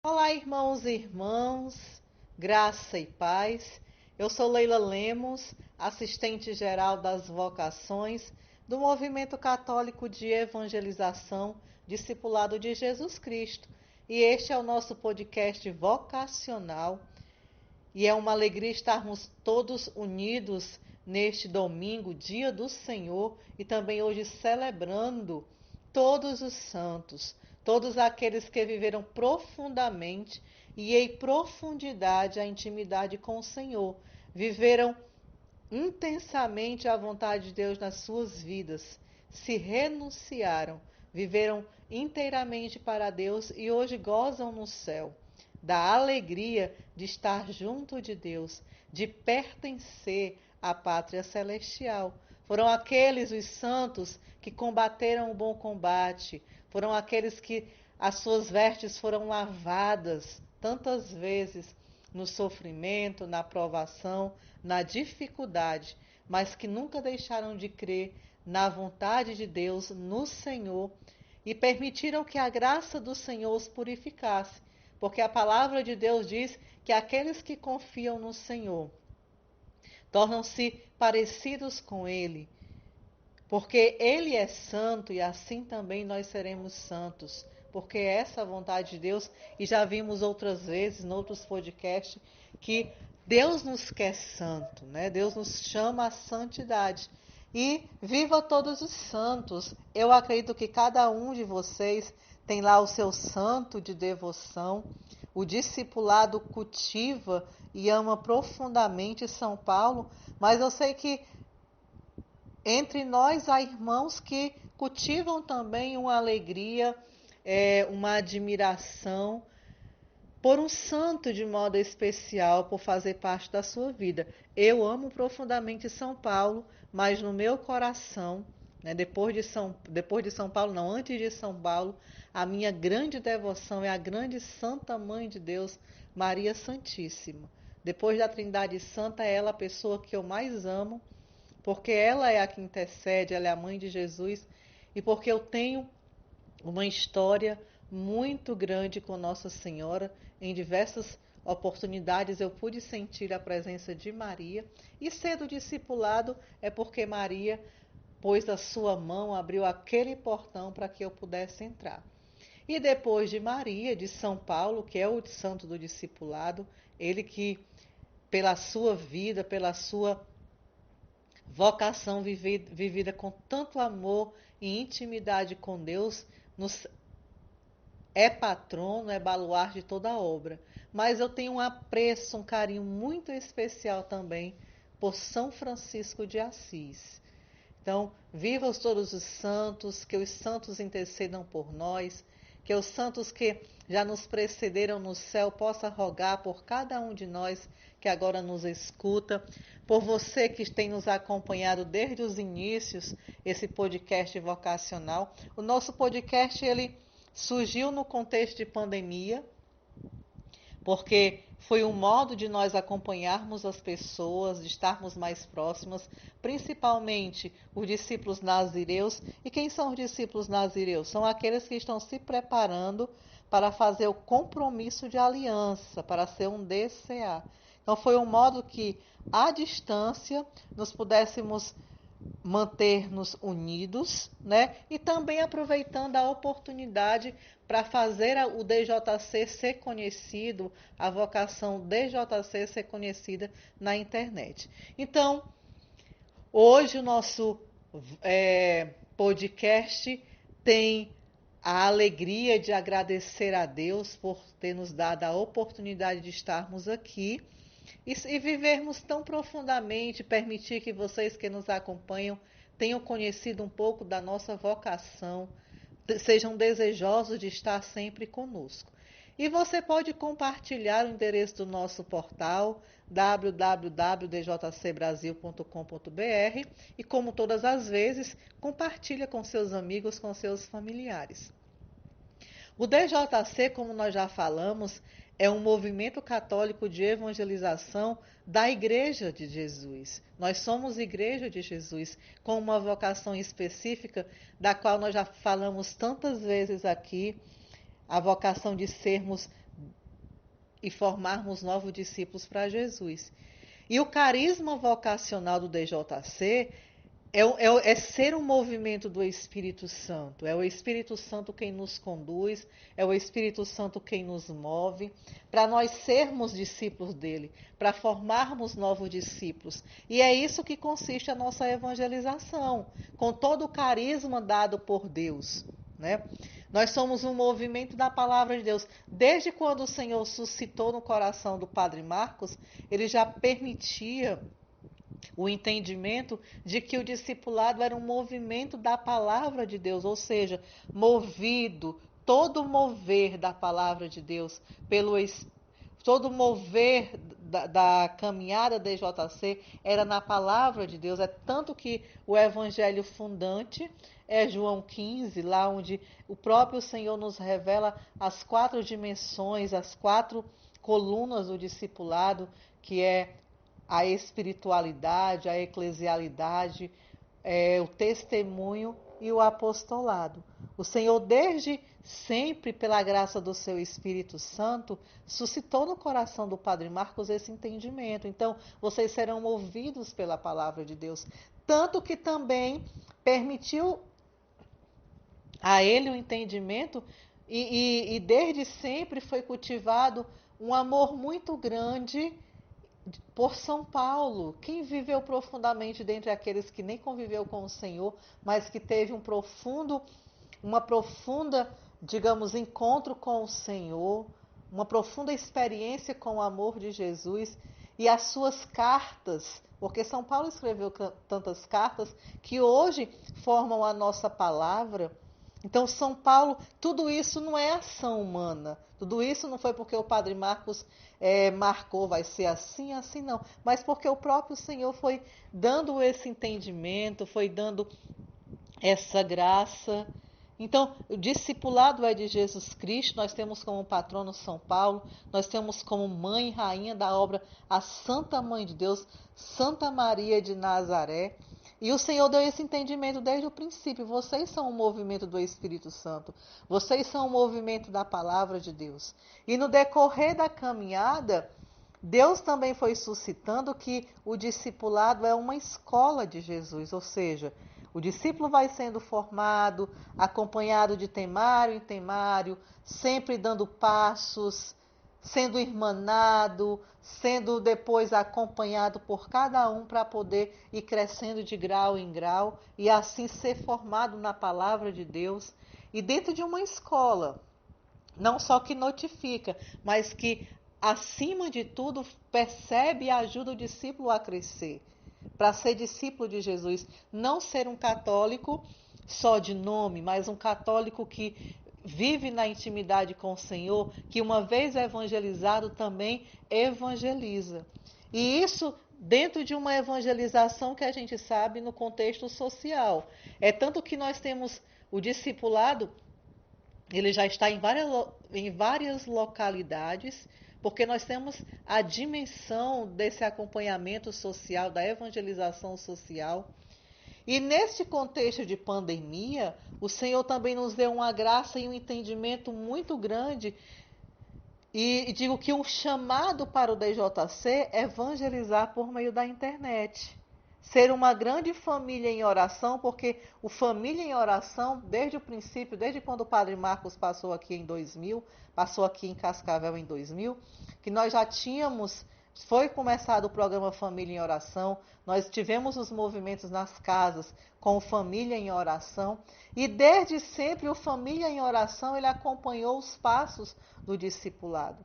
Olá, irmãos e irmãs, graça e paz. Eu sou Leila Lemos, assistente geral das vocações do Movimento Católico de Evangelização Discipulado de Jesus Cristo. E este é o nosso podcast vocacional. E é uma alegria estarmos todos unidos neste domingo, dia do Senhor, e também hoje celebrando todos os santos, todos aqueles que viveram profundamente e em profundidade a intimidade com o Senhor, viveram intensamente a vontade de Deus nas suas vidas, se renunciaram, viveram inteiramente para Deus e hoje gozam no céu da alegria de estar junto de Deus, de pertencer à pátria celestial. Foram aqueles os santos que combateram o bom combate, foram aqueles que as suas vestes foram lavadas tantas vezes no sofrimento, na provação, na dificuldade, mas que nunca deixaram de crer na vontade de Deus, no Senhor, e permitiram que a graça do Senhor os purificasse, porque a palavra de Deus diz que aqueles que confiam no Senhor tornam-se parecidos com Ele, porque Ele é santo e assim também nós seremos santos, porque é essa a vontade de Deus, e já vimos outras vezes, em outros podcasts, que Deus nos quer santo, né? Deus nos chama à santidade. E viva todos os santos. Eu acredito que cada um de vocês tem lá o seu santo de devoção. O discipulado cultiva e ama profundamente São Paulo, mas eu sei que entre nós há irmãos que cultivam também uma alegria, uma admiração por um santo de modo especial, por fazer parte da sua vida. Eu amo profundamente São Paulo, mas no meu coração, né, depois de São Paulo, não, antes de São Paulo, a minha grande devoção é a grande Santa Mãe de Deus, Maria Santíssima. Depois da Trindade Santa, é ela a pessoa que eu mais amo, porque ela é a que intercede, ela é a mãe de Jesus, e porque eu tenho uma história muito grande com Nossa Senhora. Em diversas oportunidades eu pude sentir a presença de Maria, e ser do discipulado é porque Maria pôs a sua mão, abriu aquele portão para que eu pudesse entrar. E depois de Maria, de São Paulo, que é o santo do discipulado, ele que pela sua vida, pela sua vocação vivida com tanto amor e intimidade com Deus, nos é patrono, é baluarte de toda a obra. Mas eu tenho um apreço, um carinho muito especial também por São Francisco de Assis. Então, viva todos os santos, que os santos intercedam por nós, que os santos que já nos precederam no céu possam rogar por cada um de nós que agora nos escuta, por você que tem nos acompanhado desde os inícios, esse podcast vocacional. O nosso podcast, ele surgiu no contexto de pandemia, porque foi um modo de nós acompanharmos as pessoas, de estarmos mais próximas, principalmente os discípulos nazireus. E quem são os discípulos nazireus? São aqueles que estão se preparando para fazer o compromisso de aliança, para ser um DCA. Então foi um modo que, à distância, nos pudéssemos manter-nos unidos, né? E também aproveitando a oportunidade para fazer o DJC ser conhecido, a vocação DJC ser conhecida na internet. Então, hoje o nosso podcast tem a alegria de agradecer a Deus por ter nos dado a oportunidade de estarmos aqui e vivermos tão profundamente, permitir que vocês que nos acompanham tenham conhecido um pouco da nossa vocação, sejam desejosos de estar sempre conosco. E você pode compartilhar o endereço do nosso portal www.djcbrasil.com.br e, como todas as vezes, compartilha com seus amigos, com seus familiares. O DJC, como nós já falamos, é um movimento católico de evangelização da Igreja de Jesus. Nós somos Igreja de Jesus, com uma vocação específica, da qual nós já falamos tantas vezes aqui, a vocação de sermos e formarmos novos discípulos para Jesus. E o carisma vocacional do DJC é ser um movimento do Espírito Santo. É o Espírito Santo quem nos conduz, é o Espírito Santo quem nos move, para nós sermos discípulos dele, para formarmos novos discípulos. E é isso que consiste a nossa evangelização, com todo o carisma dado por Deus, né? Nós somos um movimento da palavra de Deus. Desde quando o Senhor suscitou no coração do Padre Marcos, ele já permitia o entendimento de que o discipulado era um movimento da palavra de Deus, ou seja, movido, todo mover da palavra de Deus, todo mover da caminhada da JC era na palavra de Deus. É tanto que o evangelho fundante é João 15, lá onde o próprio Senhor nos revela as 4 dimensões, as 4 colunas do discipulado, que é a espiritualidade, a eclesialidade, o testemunho e o apostolado. O Senhor, desde sempre, pela graça do seu Espírito Santo, suscitou no coração do Padre Marcos esse entendimento. Então, vocês serão movidos pela palavra de Deus. Tanto que também permitiu a ele o entendimento e desde sempre foi cultivado um amor muito grande por São Paulo. Quem viveu profundamente dentre aqueles que nem conviveu com o Senhor, mas que teve uma profunda, digamos, encontro com o Senhor, uma profunda experiência com o amor de Jesus e as suas cartas, porque São Paulo escreveu tantas cartas que hoje formam a nossa palavra. Então, São Paulo, tudo isso não é ação humana. Tudo isso não foi porque o Padre Marcos marcou, vai ser assim, assim não. Mas porque o próprio Senhor foi dando esse entendimento, foi dando essa graça. Então, o discipulado é de Jesus Cristo. Nós temos como patrono São Paulo, nós temos como mãe e rainha da obra a Santa Mãe de Deus, Santa Maria de Nazaré. E o Senhor deu esse entendimento desde o princípio. Vocês são um movimento do Espírito Santo. Vocês são um movimento da palavra de Deus. E no decorrer da caminhada, Deus também foi suscitando que o discipulado é uma escola de Jesus. Ou seja, o discípulo vai sendo formado, acompanhado de temário em temário, sempre dando passos, sendo irmanado, sendo depois acompanhado por cada um para poder ir crescendo de grau em grau e assim ser formado na palavra de Deus e dentro de uma escola, não só que notifica, mas que acima de tudo percebe e ajuda o discípulo a crescer, para ser discípulo de Jesus, não ser um católico só de nome, mas um católico que vive na intimidade com o Senhor, que uma vez evangelizado também evangeliza. E isso dentro de uma evangelização que a gente sabe no contexto social. É tanto que nós temos o discipulado, ele já está em várias localidades, porque nós temos a dimensão desse acompanhamento social, da evangelização social. E neste contexto de pandemia, o Senhor também nos deu uma graça e um entendimento muito grande. E digo que um chamado para o DJC é evangelizar por meio da internet. Ser uma grande família em oração, porque o Família em Oração, desde o princípio, desde quando o Padre Marcos passou aqui em 2000, passou aqui em Cascavel em 2000, que nós já tínhamos. Foi começado o programa Família em Oração, nós tivemos os movimentos nas casas com Família em Oração e desde sempre o Família em Oração ele acompanhou os passos do discipulado.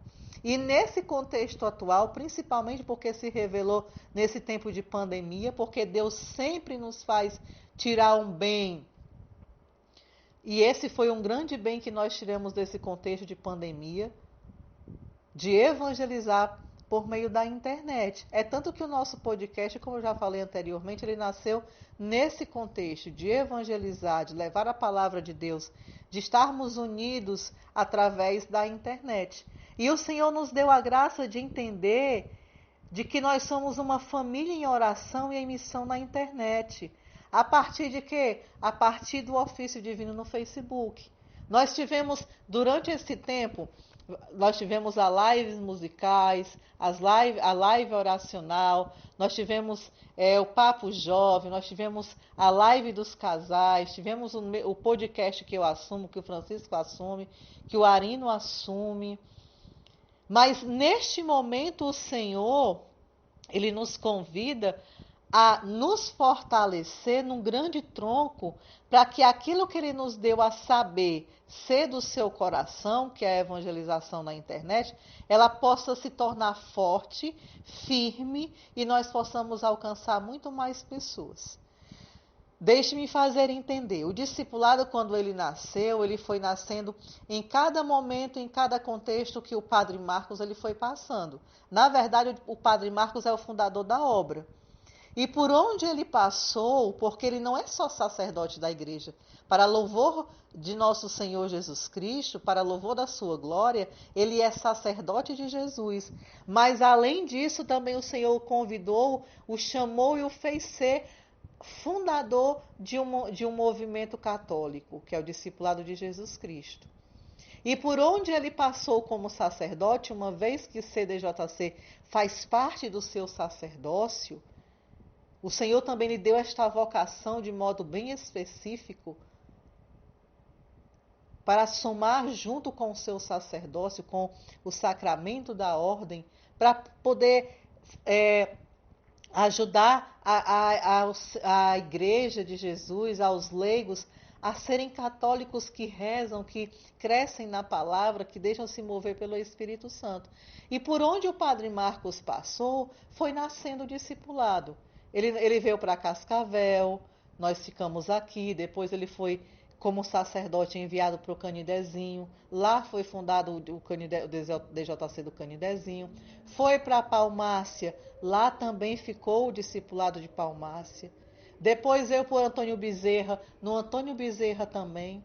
E nesse contexto atual, principalmente porque se revelou nesse tempo de pandemia, porque Deus sempre nos faz tirar um bem. E esse foi um grande bem que nós tiramos desse contexto de pandemia, de evangelizar por meio da internet. É tanto que o nosso podcast, como eu já falei anteriormente, ele nasceu nesse contexto de evangelizar, de levar a palavra de Deus, de estarmos unidos através da internet. E o Senhor nos deu a graça de entender de que nós somos uma família em oração e em missão na internet. A partir de quê? A partir do ofício divino no Facebook. Nós tivemos, durante esse tempo, Nós tivemos as lives musicais, a live oracional, nós tivemos o Papo Jovem, nós tivemos a live dos casais, tivemos o podcast que eu assumo, que o Francisco assume, que o Arino assume. Mas neste momento o Senhor, Ele nos convida a nos fortalecer num grande tronco para que aquilo que Ele nos deu a saber ser do seu coração, que é a evangelização na internet, ela possa se tornar forte, firme e nós possamos alcançar muito mais pessoas. Deixe-me fazer entender. O discipulado, quando ele nasceu, ele foi nascendo em cada momento, em cada contexto que o Padre Marcos ele foi passando. Na verdade, o Padre Marcos é o fundador da obra. E por onde ele passou, porque ele não é só sacerdote da igreja, para louvor de nosso Senhor Jesus Cristo, para louvor da sua glória, ele é sacerdote de Jesus. Mas além disso, também o Senhor o convidou, o chamou e o fez ser fundador de um movimento católico, que é o discipulado de Jesus Cristo. E por onde ele passou como sacerdote, uma vez que CDJC faz parte do seu sacerdócio, o Senhor também lhe deu esta vocação de modo bem específico para somar junto com o seu sacerdócio, com o sacramento da ordem, para poder ajudar a Igreja de Jesus, aos leigos, a serem católicos que rezam, que crescem na palavra, que deixam se mover pelo Espírito Santo. E por onde o Padre Marcos passou, foi nascendo o discipulado. Ele veio para Cascavel, nós ficamos aqui, depois ele foi como sacerdote enviado para o Canidezinho, lá foi fundado o DJC do Canidezinho, foi para Palmácia, lá também ficou o discipulado de Palmácia. Depois veio para o Antônio Bezerra, no Antônio Bezerra também.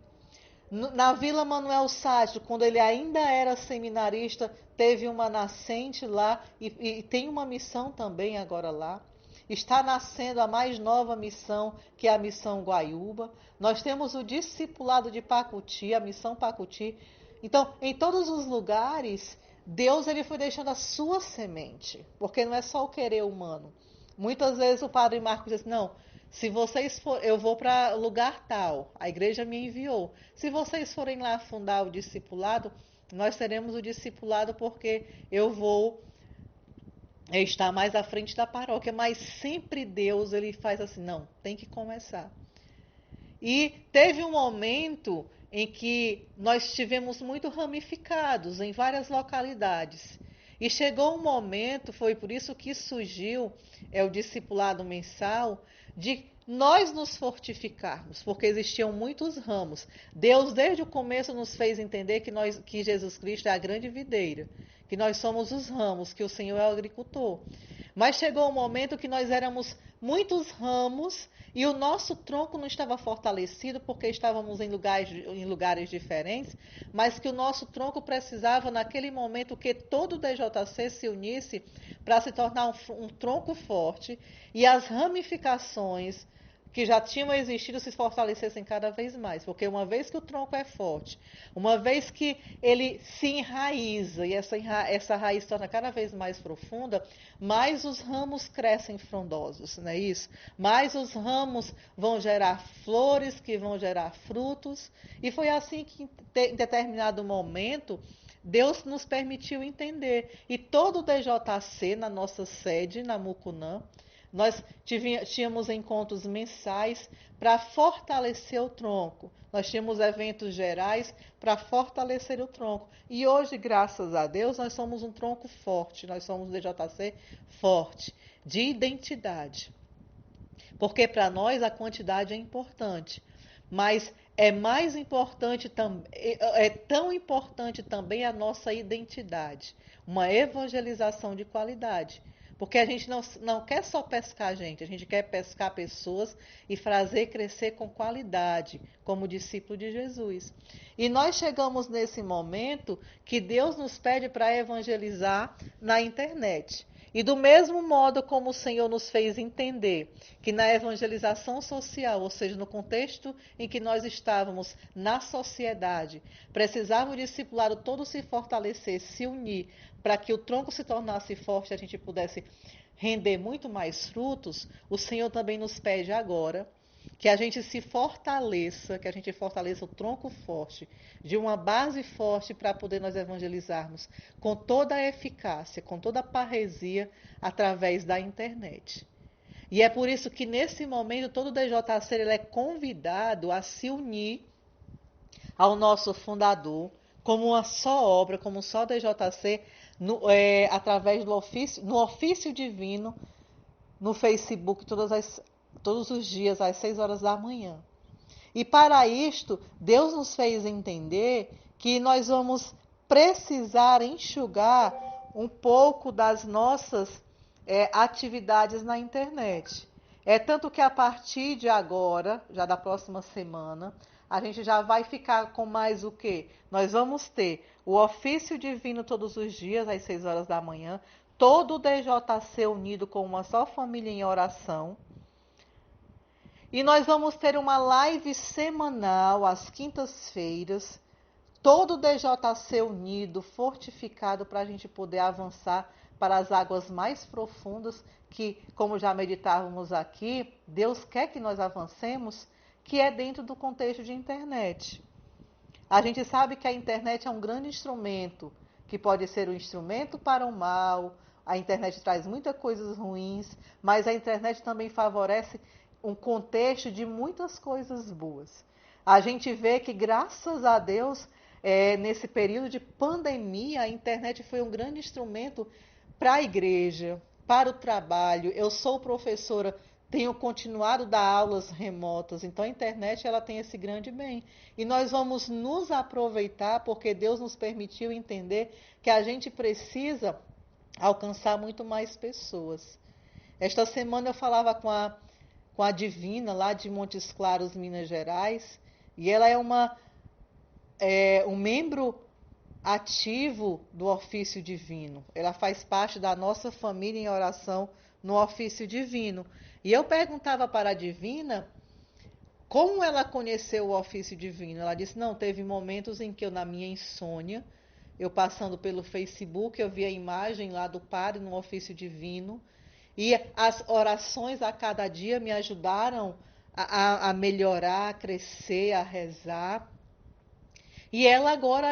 Na Vila Manuel Sátiro, quando ele ainda era seminarista, teve uma nascente lá e tem uma missão também agora lá. Está nascendo a mais nova missão, que é a missão Guaiúba. Nós temos o discipulado de Pacuti, a missão Pacuti. Então, em todos os lugares, Deus ele foi deixando a sua semente, porque não é só o querer humano. Muitas vezes o Padre Marcos diz, não, se vocês eu vou para lugar tal, a igreja me enviou. Se vocês forem lá fundar o discipulado, nós teremos o discipulado porque eu vou estar mais à frente da paróquia. Mas sempre Deus ele faz assim, não, tem que começar. E teve um momento em que nós estivemos muito ramificados em várias localidades. E chegou um momento, foi por isso que surgiu o discipulado mensal, de nós nos fortificarmos, porque existiam muitos ramos. Deus, desde o começo, nos fez entender que Jesus Cristo é a grande videira, que nós somos os ramos, que o Senhor é o agricultor. Mas chegou um momento que nós éramos muitos ramos e o nosso tronco não estava fortalecido porque estávamos em lugares diferentes, mas que o nosso tronco precisava, naquele momento, que todo o DJC se unisse para se tornar um tronco forte e as ramificações que já tinham existido se fortalecessem cada vez mais, porque uma vez que o tronco é forte, uma vez que ele se enraiza e essa raiz se torna cada vez mais profunda, mais os ramos crescem frondosos, não é isso? Mais os ramos vão gerar flores, que vão gerar frutos, e foi assim que em determinado momento Deus nos permitiu entender. E todo o DJC, na nossa sede, na Mucunã, nós tínhamos encontros mensais para fortalecer o tronco. Nós tínhamos eventos gerais para fortalecer o tronco. E hoje, graças a Deus, nós somos um tronco forte. Nós somos um DJC forte, de identidade. Porque para nós a quantidade é importante. Mas é mais importante, é tão importante também a nossa identidade. Uma evangelização de qualidade. Porque a gente não quer só pescar gente, a gente quer pescar pessoas e fazer crescer com qualidade, como discípulo de Jesus. E nós chegamos nesse momento que Deus nos pede para evangelizar na internet. E do mesmo modo como o Senhor nos fez entender que na evangelização social, ou seja, no contexto em que nós estávamos na sociedade, precisava o discipulado todo se fortalecer, se unir, para que o tronco se tornasse forte e a gente pudesse render muito mais frutos, o Senhor também nos pede agora que a gente se fortaleça, que a gente fortaleça o tronco forte, de uma base forte para poder nós evangelizarmos com toda a eficácia, com toda a parresia, através da internet. E é por isso que nesse momento todo o DJC ele é convidado a se unir ao nosso fundador, como uma só obra, como um só DJC, através do ofício, no ofício divino, no Facebook, todos os dias, às 6 horas da manhã. E para isto, Deus nos fez entender que nós vamos precisar enxugar um pouco das nossas atividades na internet. É tanto que a partir de agora, já da próxima semana, a gente já vai ficar com mais o quê? Nós vamos ter o ofício divino todos os dias, às 6 horas da manhã, todo o DJC unido com uma só família em oração. E nós vamos ter uma live semanal, às quintas-feiras, todo o DJC unido, fortificado, para a gente poder avançar para as águas mais profundas, que, como já meditávamos aqui, Deus quer que nós avancemos, que é dentro do contexto de internet. A gente sabe que a internet é um grande instrumento, que pode ser um instrumento para o mal, a internet traz muitas coisas ruins, mas a internet também favorece um contexto de muitas coisas boas. A gente vê que, graças a Deus, nesse período de pandemia, a internet foi um grande instrumento para a igreja, para o trabalho. Eu sou professora, tenho continuado a dar aulas remotas, então a internet ela tem esse grande bem. E nós vamos nos aproveitar porque Deus nos permitiu entender que a gente precisa alcançar muito mais pessoas. Esta semana eu falava com a Divina, lá de Montes Claros, Minas Gerais, e ela é um membro ativo do ofício divino. Ela faz parte da nossa família em oração no ofício divino. E eu perguntava para a Divina como ela conheceu o ofício divino. Ela disse, não, teve momentos em que eu, na minha insônia, eu passando pelo Facebook, eu vi a imagem lá do padre no ofício divino, e as orações a cada dia me ajudaram a melhorar, a crescer, a rezar. E ela agora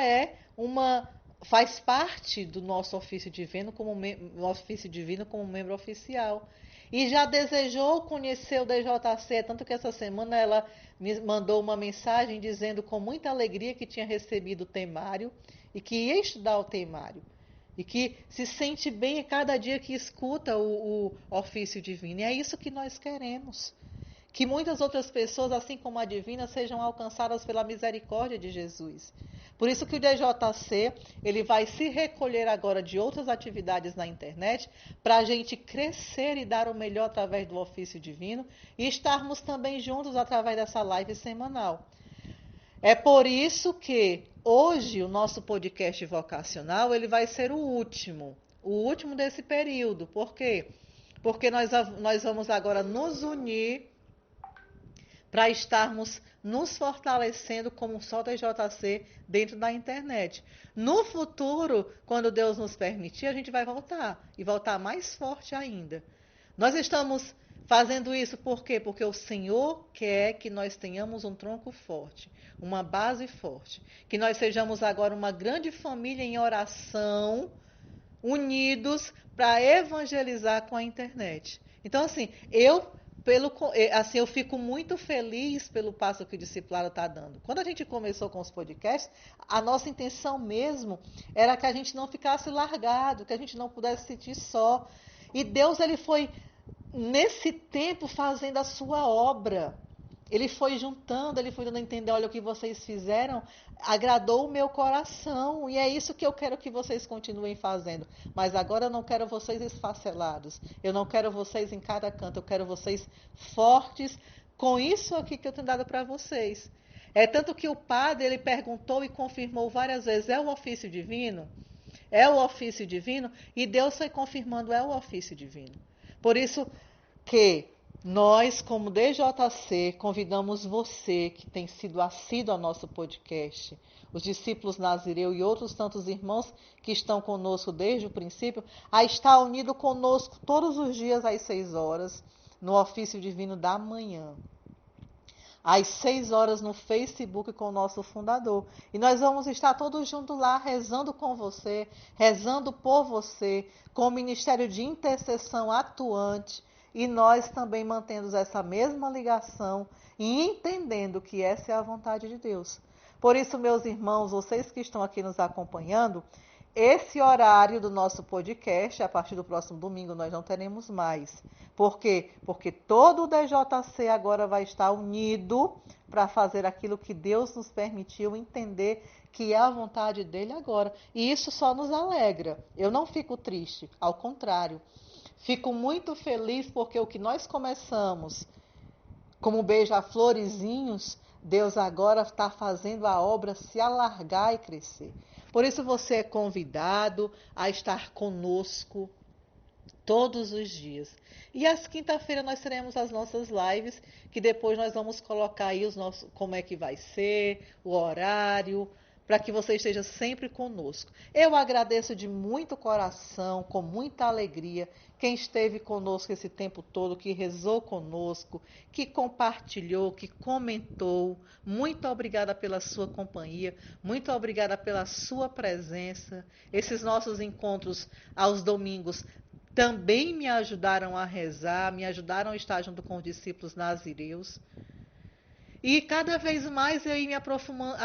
faz parte do nosso ofício divino como membro oficial. E já desejou conhecer o DJC, tanto que essa semana ela me mandou uma mensagem dizendo com muita alegria que tinha recebido o temário e que ia estudar o temário. E que se sente bem a cada dia que escuta o ofício divino. E é isso que nós queremos. Que muitas outras pessoas, assim como a Divina, sejam alcançadas pela misericórdia de Jesus. Por isso que o DJC ele vai se recolher agora de outras atividades na internet para a gente crescer e dar o melhor através do ofício divino e estarmos também juntos através dessa live semanal. É por isso que hoje o nosso podcast vocacional ele vai ser o último desse período. Por quê? Porque nós vamos agora nos unir para estarmos nos fortalecendo como só DJC dentro da internet. No futuro, quando Deus nos permitir, a gente vai voltar, e voltar mais forte ainda. Nós estamos fazendo isso por quê? Porque o Senhor quer que nós tenhamos um tronco forte, uma base forte, que nós sejamos agora uma grande família em oração, unidos para evangelizar com a internet. Então, assim, eu fico muito feliz pelo passo que o discipulado está dando. Quando a gente começou com os podcasts, a nossa intenção mesmo era que a gente não ficasse largado, que a gente não pudesse se sentir só. E Deus, ele foi, nesse tempo, fazendo a sua obra. Ele foi juntando, ele foi dando a entender, olha, o que vocês fizeram agradou o meu coração. E é isso que eu quero que vocês continuem fazendo. Mas agora eu não quero vocês esfacelados. Eu não quero vocês em cada canto. Eu quero vocês fortes com isso aqui que eu tenho dado para vocês. É tanto que o padre, ele perguntou e confirmou várias vezes, é o ofício divino? é o ofício divino, e Deus foi confirmando, é o ofício divino. Por isso que nós, como DJC, convidamos você, que tem sido assíduo ao nosso podcast, os discípulos Nazireu e outros tantos irmãos que estão conosco desde o princípio, a estar unido conosco todos os dias às 6 horas, no ofício divino da manhã. Às 6 horas no Facebook com o nosso fundador. E nós vamos estar todos juntos lá, rezando com você, rezando por você, com o Ministério de Intercessão atuante, e nós também mantendo essa mesma ligação e entendendo que essa é a vontade de Deus. Por isso, meus irmãos, vocês que estão aqui nos acompanhando, esse horário do nosso podcast, a partir do próximo domingo, nós não teremos mais. Por quê? Porque todo o DJC agora vai estar unido para fazer aquilo que Deus nos permitiu entender que é a vontade dele agora. E isso só nos alegra. Eu não fico triste, ao contrário. Fico muito feliz porque o que nós começamos como beija-florezinhos, Deus agora está fazendo a obra se alargar e crescer. Por isso você é convidado a estar conosco todos os dias. E às quinta-feira nós teremos as nossas lives, que depois nós vamos colocar aí como é que vai ser, o horário, para que você esteja sempre conosco. Eu agradeço de muito coração, com muita alegria, quem esteve conosco esse tempo todo, que rezou conosco, que compartilhou, que comentou. Muito obrigada pela sua companhia, muito obrigada pela sua presença. Esses nossos encontros aos domingos também me ajudaram a rezar, me ajudaram a estar junto com os discípulos nazireus. E cada vez mais eu ia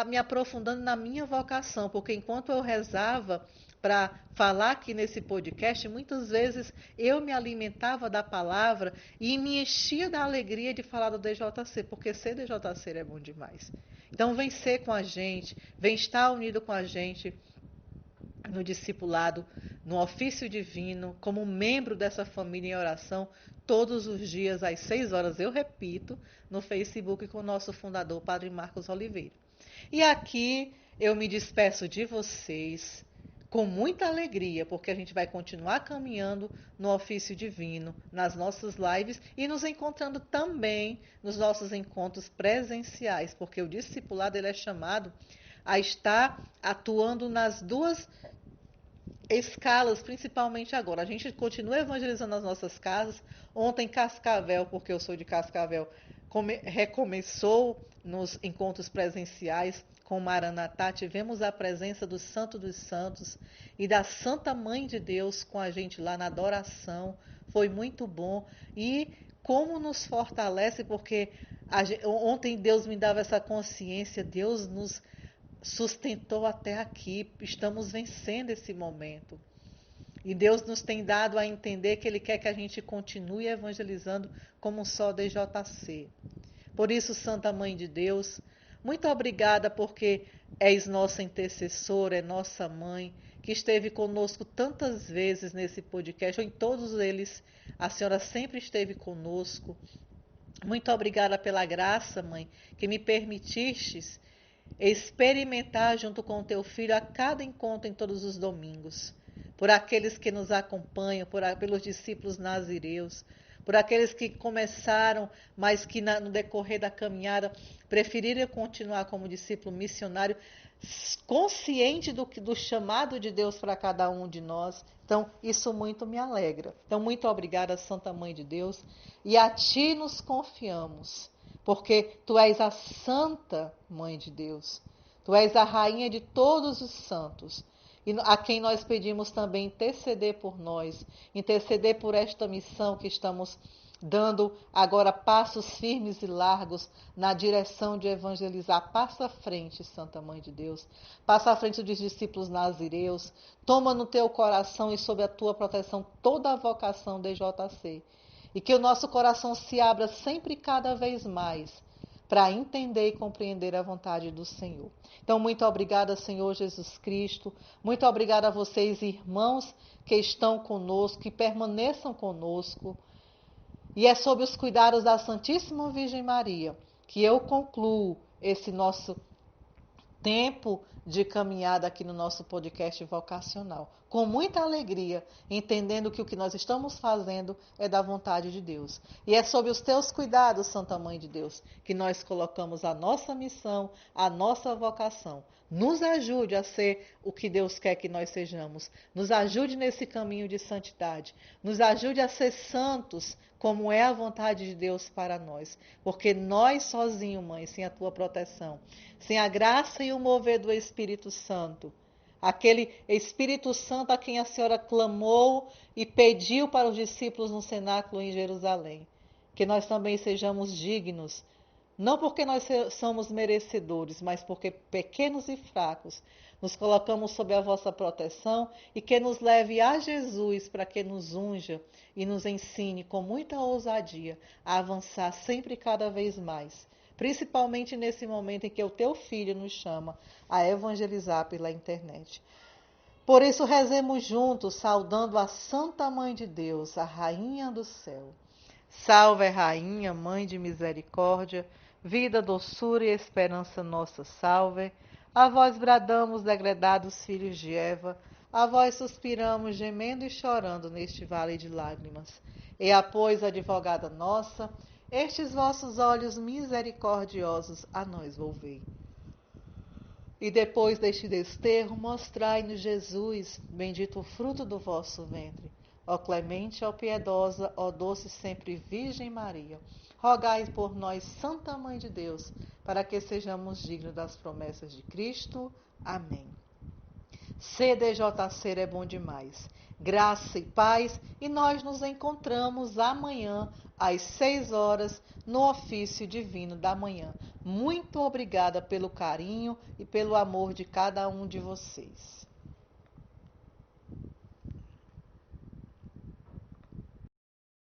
me aprofundando na minha vocação, porque enquanto eu rezava para falar aqui nesse podcast, muitas vezes eu me alimentava da palavra e me enchia da alegria de falar do DJC, porque ser DJC é bom demais. Então vem ser com a gente, vem estar unido com a gente no discipulado, no ofício divino, como membro dessa família em oração, todos os dias às 6 horas, eu repito, no Facebook com o nosso fundador, Padre Marcos Oliveira. E aqui eu me despeço de vocês com muita alegria, porque a gente vai continuar caminhando no ofício divino, nas nossas lives e nos encontrando também nos nossos encontros presenciais, porque o discipulado ele é chamado a estar atuando nas duas escalas, principalmente agora. A gente continua evangelizando as nossas casas. Ontem, Cascavel, porque eu sou de Cascavel, recomeçou nos encontros presenciais com Maranatá. Tivemos a presença do Santo dos Santos e da Santa Mãe de Deus com a gente lá na adoração. Foi muito bom. E como nos fortalece, porque ontem Deus me dava essa consciência, Deus nos sustentou até aqui, estamos vencendo esse momento. E Deus nos tem dado a entender que Ele quer que a gente continue evangelizando como só DJC. Por isso, Santa Mãe de Deus, muito obrigada porque és nossa intercessora, é nossa mãe, que esteve conosco tantas vezes nesse podcast, ou em todos eles, a senhora sempre esteve conosco. Muito obrigada pela graça, mãe, que me permitistes experimentar junto com o teu filho a cada encontro em todos os domingos, por aqueles que nos acompanham, pelos discípulos nazireus, por aqueles que começaram, mas que no decorrer da caminhada preferiram continuar como discípulo missionário, consciente do chamado de Deus para cada um de nós. Então, isso muito me alegra. Então, muito obrigada, Santa Mãe de Deus, e a Ti nos confiamos, porque Tu és a Santa Mãe de Deus. Tu és a Rainha de todos os santos, e a quem nós pedimos também interceder por nós, interceder por esta missão que estamos dando agora passos firmes e largos na direção de evangelizar. Passa à frente, Santa Mãe de Deus. Passa à frente dos discípulos nazireus. Toma no teu coração e sob a tua proteção toda a vocação DJC. E que o nosso coração se abra sempre e cada vez mais para entender e compreender a vontade do Senhor. Então, muito obrigada, Senhor Jesus Cristo. Muito obrigada a vocês, irmãos, que estão conosco, que permaneçam conosco. E é sob os cuidados da Santíssima Virgem Maria que eu concluo esse nosso tempo de caminhada aqui no nosso podcast vocacional. com muita alegria, entendendo que o que nós estamos fazendo é da vontade de Deus. E é sob os teus cuidados, Santa Mãe de Deus, que nós colocamos a nossa missão, a nossa vocação. Nos ajude a ser o que Deus quer que nós sejamos. Nos ajude nesse caminho de santidade. Nos ajude a ser santos, como é a vontade de Deus para nós. Porque nós sozinhos, Mãe, sem a tua proteção, sem a graça e o mover do Espírito Santo, aquele Espírito Santo a quem a Senhora clamou e pediu para os discípulos no cenáculo em Jerusalém, que nós também sejamos dignos, não porque nós somos merecedores, mas porque pequenos e fracos nos colocamos sob a vossa proteção e que nos leve a Jesus para que nos unja e nos ensine com muita ousadia a avançar sempre e cada vez mais. Principalmente nesse momento em que o teu filho nos chama a evangelizar pela internet. Por isso, rezemos juntos, saudando a Santa Mãe de Deus, a Rainha do Céu. Salve, Rainha, Mãe de Misericórdia, vida, doçura e esperança nossa, salve. A vós bradamos, degredados filhos de Eva, a vós suspiramos, gemendo e chorando neste vale de lágrimas. E após, advogada nossa, estes vossos olhos misericordiosos a nós volvei. E depois deste desterro, mostrai-nos Jesus, bendito o fruto do vosso ventre. Ó clemente, ó piedosa, ó doce sempre Virgem Maria, rogai por nós, Santa Mãe de Deus, para que sejamos dignos das promessas de Cristo. Amém. CDJC é bom demais. Graça e paz, e nós nos encontramos amanhã às 6 horas no ofício divino da manhã. Muito obrigada pelo carinho e pelo amor de cada um de vocês.